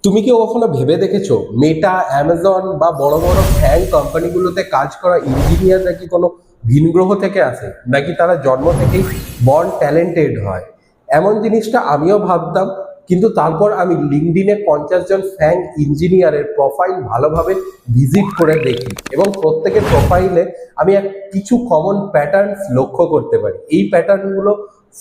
তুমি কি কখনো ভেবে দেখেছো মেটা, অ্যামাজন বা বড় বড় ফ্যাং কোম্পানিগুলোতে কাজ করা ইঞ্জিনিয়াররা কি কোনো ভিন গ্রহ থেকে আসে, নাকি তারা জন্ম থেকেই বর্ন ট্যালেন্টেড হয়? এমন জিনিসটা আমিও ভাবতাম, কিন্তু তারপর আমি লিঙ্কডইনে 50 জন ফ্যাং ইঞ্জিনিয়ারের প্রোফাইল ভালোভাবে ভিজিট করে দেখি এবং প্রত্যেকের প্রোফাইলে আমি কিছু কমন প্যাটার্নস লক্ষ্য করতে পারি। এই প্যাটার্নগুলো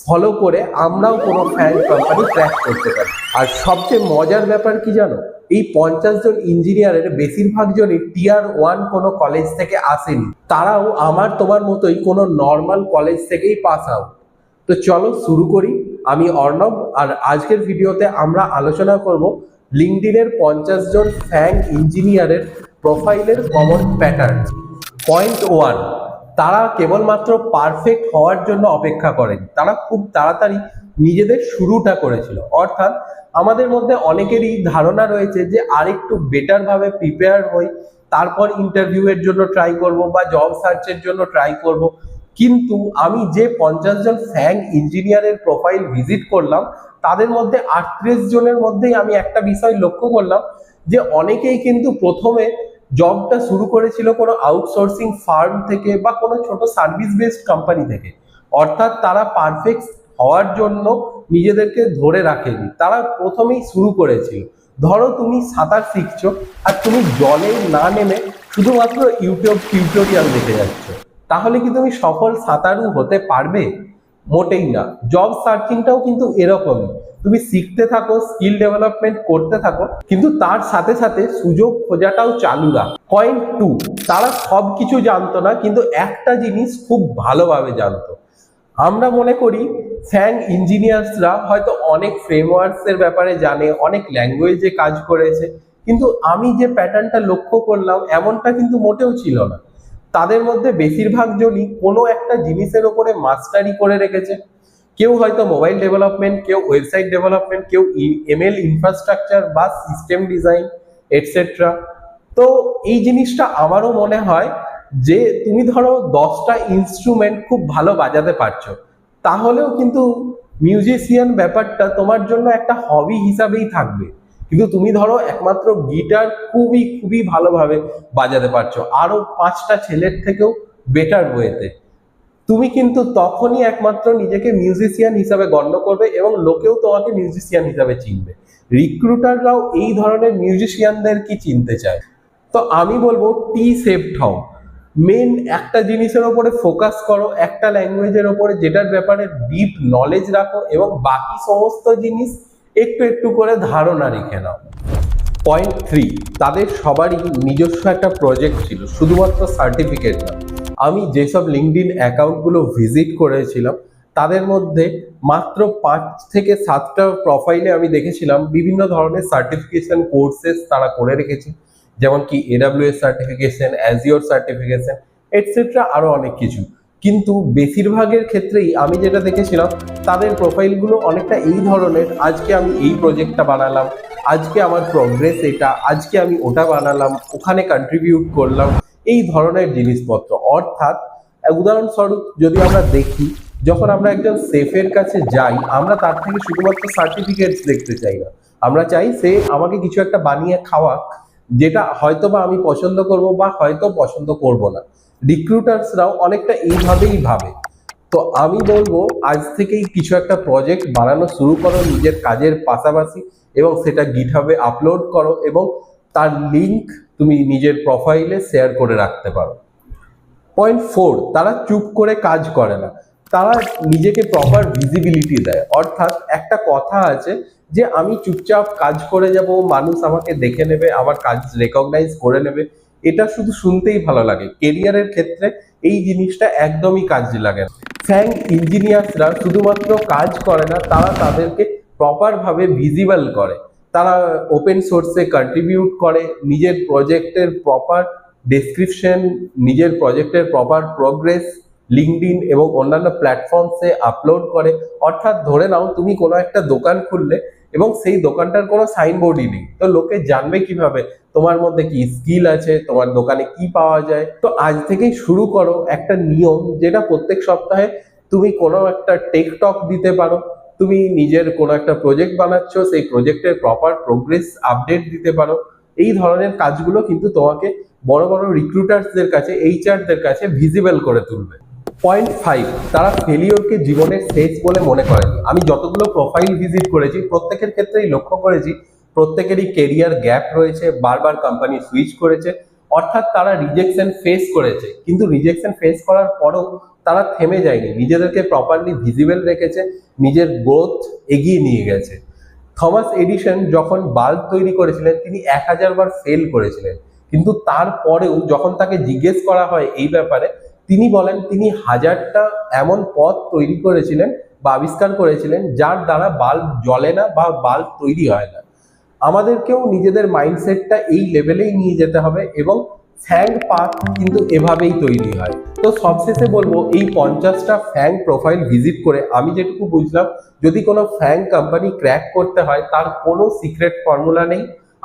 ফলো করে আমরাও কোনো ফ্যান কোম্পানি ক্র্যাক করতে পারি। আর সবচেয়ে মজার ব্যাপার কি জানো, এই 50 জন ইঞ্জিনিয়ারের বেশিরভাগ জনই টিয়ার 1 কোনো কলেজ থেকে আসেনি। তারাও আমার তোমার মতোই কোনো নর্মাল কলেজ থেকেই পাস আউট। তো চলো শুরু করি। আমি অর্ণব, আর আজকের ভিডিওতে আমরা আলোচনা করব লিঙ্কডইনের 50 জন ফ্যাং ইঞ্জিনিয়ারের প্রোফাইলের কমন প্যাটার্ন। পয়েন্ট 1, তারা কেবলমাত্র পারফেক্ট হওয়ার জন্য অপেক্ষা করেন, তারা খুব তাড়াতাড়ি নিজেদের শুরুটা করেছিল। অর্থাৎ আমাদের মধ্যে অনেকেরই ধারণা রয়েছে যে আরেকটু বেটার ভাবে প্রিপেয়ার হই, তারপর ইন্টারভিউ এর জন্য ট্রাই করব বা জব সার্চের জন্য ট্রাই করব। কিন্তু আমি যে 50 জন ফ্যাং ইঞ্জিনিয়ারের প্রোফাইল ভিজিট করলাম, তাদের মধ্যে 38 জনের মধ্যেই আমি একটা বিষয় লক্ষ্য করলাম যে অনেকেই কিন্তু প্রথমে জবটা শুরু করেছিল কোনো আউটসোর্সিং ফার্ম থেকে বা কোনো ছোট সার্ভিস বেসড কোম্পানি থেকে। অর্থাৎ তারা পারফেক্ট হওয়ার জন্য নিজেদেরকে ধরে রাখেনি, তারা প্রথমেই শুরু করেছিল। ধরো তুমি সাঁতার শিখছো আর তুমি জলে না নেমে শুধুমাত্র ইউটিউব টিউটোরিয়াল দেখে যাচ্ছ, তাহলে কি তুমি সফল সাঁতারু হতে পারবে? মোটেই না। জব সার্চিংটাও কিন্তু এরকমই, তুমি শিখতে থাকো, স্কিল ডেভেলপমেন্ট করতে থাকো, কিন্তু তার সাথে সাথে সুযোগ খোঁজাটাও চালু রাখ। পয়েন্ট 2, তারা সবকিছু জানতো না, কিন্তু একটা জিনিস খুব ভালোভাবে জানতো। আমরা মনে করি ফ্যাং ইঞ্জিনিয়ার্সরা হয়তো অনেক ফ্রেমওয়ার্কস এর ব্যাপারে জানে, অনেক ল্যাঙ্গুয়েজে কাজ করেছে, কিন্তু আমি যে প্যাটার্নটা লক্ষ্য করলাম এমনটা কিন্তু মোটেও ছিল না। তাদের মধ্যে বেশিরভাগ জনই কোনো একটা জিনিসের ওপরে মাস্টারি করে রেখেছে। কেউ হয়তো মোবাইল ডেভেলপমেন্ট, কেউ ওয়েবসাইট ডেভেলপমেন্ট, কেউ এমএল ইনফ্রাস্ট্রাকচার বা সিস্টেম ডিজাইন এটসেট্রা। তো এই জিনিসটা আমারও মনে হয় যে তুমি ধরো 10টা ইনস্ট্রুমেন্ট খুব ভালো বাজাতে পারছো, তাহলেও কিন্তু মিউজিশিয়ান ব্যাপারটা তোমার জন্য একটা হবি হিসাবেই থাকবে। কিন্তু তুমি ধরো একমাত্র গিটার খুবই খুবই ভালোভাবে বাজাতে পারছো আরো 5টা ছেলের থেকেও বেটার ওয়েতে, তুমি কিন্তু তখনই একমাত্র নিজেকে মিউজিশিয়ান হিসাবে গণ্য করবে এবং লোকেও তোমাকে মিউজিশিয়ান হিসাবে চিনবে। রিক্রুটাররাও এই ধরনের মিউজিশিয়ানদের কি চিনতে চায়। তো আমি বলবো টি সেভড হও, মেন একটা জিনিসের ওপরে ফোকাস করো, একটা ল্যাঙ্গুয়েজের ওপরে যেটার ব্যাপারে ডিপ নলেজ রাখো, এবং বাকি সমস্ত জিনিস একটু একটু করে ধারণা রেখে নাও। পয়েন্ট 3, তাদের সবারই নিজস্ব একটা প্রজেক্ট ছিল, শুধুমাত্র সার্টিফিকেট না। আমি যেসব লিঙ্কডইন অ্যাকাউন্টগুলো ভিজিট করেছিলাম তাদের মধ্যে মাত্র 5 থেকে 7টা প্রোফাইলে আমি দেখেছিলাম বিভিন্ন ধরনের সার্টিফিকেশন কোর্সেস তারা করে রেখেছে, যেমন কি AWS certification, Azure certification etcetera, আরো অনেক কিছু। কিন্তু বেশিরভাগের ক্ষেত্রেই আমি যেটা দেখেছিলাম তাদের প্রোফাইলগুলো অনেকটা এই ধরনের, আজকে আমি এই প্রজেক্টটা বানালাম, আজকে আমার প্রোগ্রেস এটা, আজকে আমি ওটা বানালাম, ওখানে কন্ট্রিবিউট করলাম, এই ধরনের জিনিসপত্র। অর্থাৎ উদাহরণস্বরূপ যদি আমরা দেখি, যখন আমরা একজন সেফের কাছে যাই, আমরা তার থেকে শুধুমাত্র সার্টিফিকেটস দেখতে চাই না, আমরা চাই সে আমাকে কিছু একটা বানিয়ে খাওয়াক, যেটা হয়তো বা আমি পছন্দ করব বা হয়তো পছন্দ করব না। রিক্রুটার্সরাও অনেকটা এইভাবেই ভাবে। তো আমি বলবো আজ থেকেই কিছু একটা প্রজেক্ট বানানো শুরু করো নিজের কাজের পাশাপাশি, এবং সেটা গিটহাবে আপলোড করো এবং তার লিংক তুমি নিজের প্রোফাইলে শেয়ার করে রাখতে পারো। পয়েন্ট 4, তারা চুপ করে কাজ করে না, তারা নিজেকে প্রপার ভিজিবিলিটি দেয়। অর্থাৎ একটা কথা আছে যে আমি চুপচাপ কাজ করে যাব, মানুষ আমাকে দেখে নেবে, আমার কাজ রেকগনাইজ করে নেবে, এটা শুধু শুনতেই ভালো লাগে। কেরিয়ারের ক্ষেত্রে এই জিনিসটা একদমই কাজে লাগে না। ফ্যাং ইঞ্জিনিয়ার্সরা শুধুমাত্র কাজ করে না, তারা তাদেরকে প্রপার ভাবে ভিজিবল করে, তারা ওপেন সোর্সে কন্ট্রিবিউট করে, নিজের প্রজেক্টের প্রপার ডেসক্রিপশন, নিজের প্রজেক্টের প্রপার প্রোগ্রেস লিঙ্কডইন এবং অন্যান্য প্ল্যাটফর্মসে আপলোড করে। অর্থাৎ ধরে নাও তুমি কোনো একটা দোকান খুললে এবং সেই দোকানটার কোনো সাইনবোর্ডই নেই, তো লোকে জানবে কিভাবে তোমার মধ্যে কি স্কিল আছে, তোমার দোকানে কি পাওয়া যায়। তো আজ থেকেই শুরু করো একটা নিয়ম, যেটা প্রত্যেক সপ্তাহে তুমি কোনো একটা টেক টক দিতে পারো, তুমি নিজের কোনো একটা প্রজেক্ট বানাচ্ছ, সেই প্রজেক্টের প্রপার প্রোগ্রেস আপডেট দিতে পারো। এই ধরনের কাজগুলো কিন্তু তোমাকে বড় বড় রিক্রুটার্সদের কাছে, এইচআরদের কাছে ভিজিবল করে তুলবে। পয়েন্ট 5, তারা ফেলিওরকে জীবনের শেষ বলে মনে করেনি। আমি যতগুলো প্রোফাইল ভিজিট করেছি প্রত্যেকের ক্ষেত্রেই লক্ষ্য করেছি প্রত্যেকেরই কেরিয়ার গ্যাপ রয়েছে, বারবার কোম্পানি সুইচ করেছে, অর্থাৎ তারা রিজেকশন ফেস করেছে। কিন্তু রিজেকশন ফেস করার পরেও তারা থেমে যায়নি, নিজেদেরকে প্রপারলি ভিজিবল রেখেছে, নিজের গ্রোথ এগিয়ে নিয়ে গেছে। থমাস এডিসন যখন বাল্ব তৈরি করেছিলেন তিনি 1000 বার ফেল করেছিলেন, কিন্তু তারপরেও যখন তাকে জিজ্ঞেস করা হয় এই ব্যাপারে, তিনি বলেন তিনি 1000টা এমন পথ তৈরি করেছিলেন বা আবিষ্কার করেছিলেন যার দ্বারা বাল্ব জ্বলে না বা বাল্ব তৈরি হয় না। আমাদেরকেও নিজেদের মাইন্ডসেটটা এই লেভেলেই নিয়ে যেতে হবে এবং ফ্যাং পাথ কিন্তু এভাবেই তৈরি হয়। তো সবশেষে বলবো, এই 50টা ফ্যাং প্রোফাইল ভিজিট করে আমি যেটুকু বুঝলাম, যদি কোনো ফ্যাং কোম্পানি ক্র্যাক করতে হয় তার কোনো সিক্রেট ফর্মুলা নেই।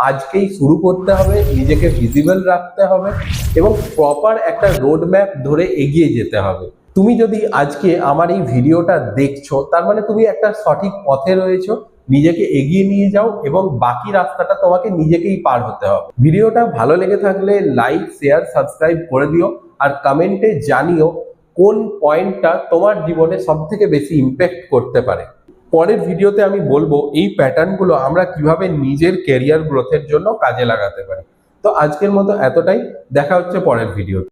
আজকেই শুরু করতে হবে, নিজেকে ভিজিবল রাখতে হবে এবং প্রপার একটা রোড ম্যাপ ধরে এগিয়ে যেতে হবে। তুমি যদি আজকে আমার এই ভিডিওটা দেখছো, তার মানে তুমি একটা সঠিক পথে রয়েছো, নিজেকে এগিয়ে নিয়ে যাও এবং বাকি রাস্তাটা তোমাকে নিজেকেই পার হতে হবে। ভিডিওটা ভালো লেগে থাকলে লাইক, শেয়ার, সাবস্ক্রাইব করে দিও আর কমেন্টে জানিও কোন পয়েন্টটা তোমার জীবনে সব থেকে বেশি ইম্প্যাক্ট করতে পারে। পরের ভিডিওতে আমি বলবো এই প্যাটার্নগুলো আমরা কিভাবে নিজের ক্যারিয়ার গ্রোথের জন্য কাজে লাগাতে পারি। তো আজকের মতো এতটাই, দেখা হচ্ছে পরের ভিডিও।